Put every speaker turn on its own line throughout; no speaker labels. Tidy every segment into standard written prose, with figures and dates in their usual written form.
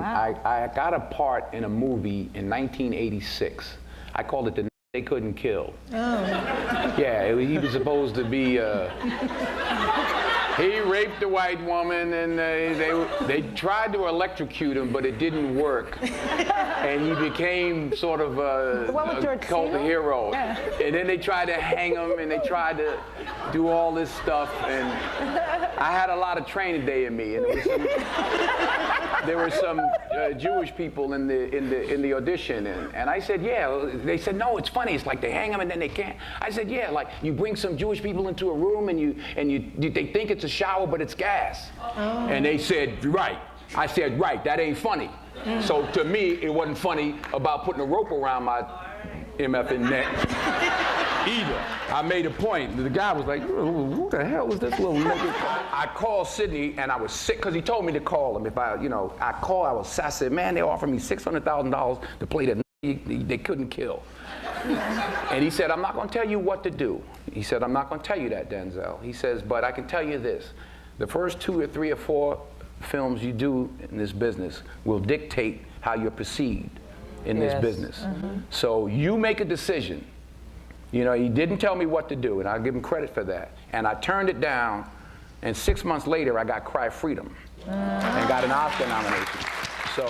And
Wow.
I got a part in a movie in 1986. I called it The They Couldn't Kill.
Oh.
Yeah, he was supposed to be, he raped a white woman, and they tried to electrocute him, but it didn't work. And he became sort of a cult hero.
Yeah.
And then they tried to hang him, and they tried to do all this stuff. And I had a lot of training day in me, and there were some Jewish people in the audition, and I said, yeah. They said, no, it's funny. It's like they hang them and then they can't. I said, yeah, like you bring some Jewish people into a room and they think it's a shower, but it's gas. Oh. And they said, right. I said, right. That ain't funny. So to me, it wasn't funny about putting a rope around my MFing neck either. I made a point. The guy was like, who the hell was this little nigga? I called Sidney, and I was sick because he told me to call him. If I called, I said, man, they offered me $600,000 to play the they couldn't kill. And he said, I'm not going to tell you what to do. He said, I'm not going to tell you that, Denzel. He says, but I can tell you this. The first 2 or 3 or 4 films you do in this business will dictate how you're perceived in this business. Mm-hmm. So you make a decision. You know, he didn't tell me what to do, and I'll give him credit for that. And I turned it down, and 6 months later, I got Cry Freedom and got an Oscar nomination. So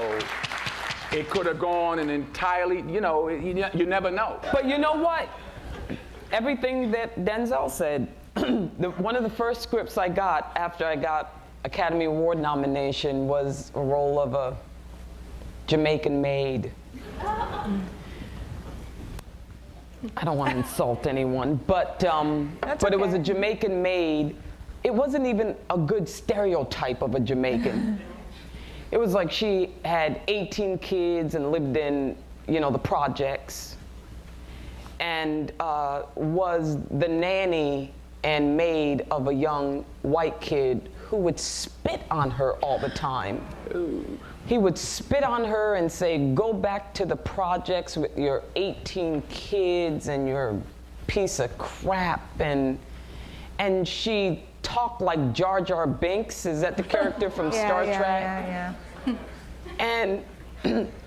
it could have gone an entirely, you never know.
But you know what? Everything that Denzel said, one of the first scripts I got after I got Academy Award nomination was a role of a Jamaican maid. I don't want to insult anyone, but it was a Jamaican maid. It wasn't even a good stereotype of a Jamaican. It was like she had 18 kids and lived in, the projects, and was the nanny and maid of a young white kid who would spit on her all the time. Ooh. He would spit on her and say, go back to the projects with your 18 kids and your piece of crap. And she talked like Jar Jar Binks. Is that the character from Star Trek?
Yeah.
And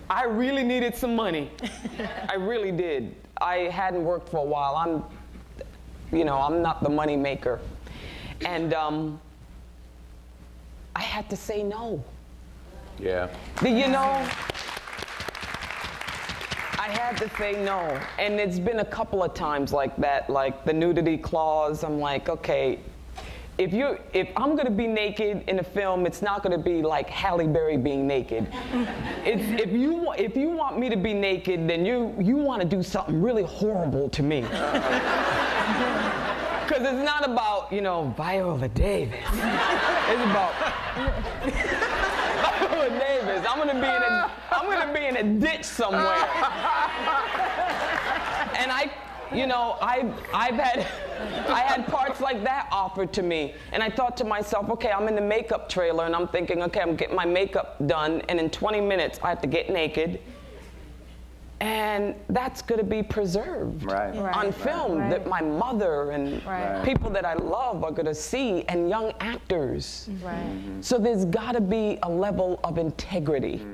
I really needed some money. I really did. I hadn't worked for a while. I'm not the money maker. And I had to say no.
Yeah.
I had to say no. And it's been a couple of times like that, like the nudity clause. I'm like, okay, if I'm gonna be naked in a film, it's not gonna be like Halle Berry being naked. If you want me to be naked, then you want to do something really horrible to me. Because it's not about, Viola Davis. It's about Viola Davis. I'm gonna be in a ditch somewhere. And I had parts like that offered to me, and I thought to myself, okay, I'm in the makeup trailer, and I'm thinking, okay, I'm getting my makeup done, and in 20 minutes I have to get naked. And that's going to be preserved on film that my mother and people that I love are going to see, and young actors. Right. So there's got to be a level of integrity.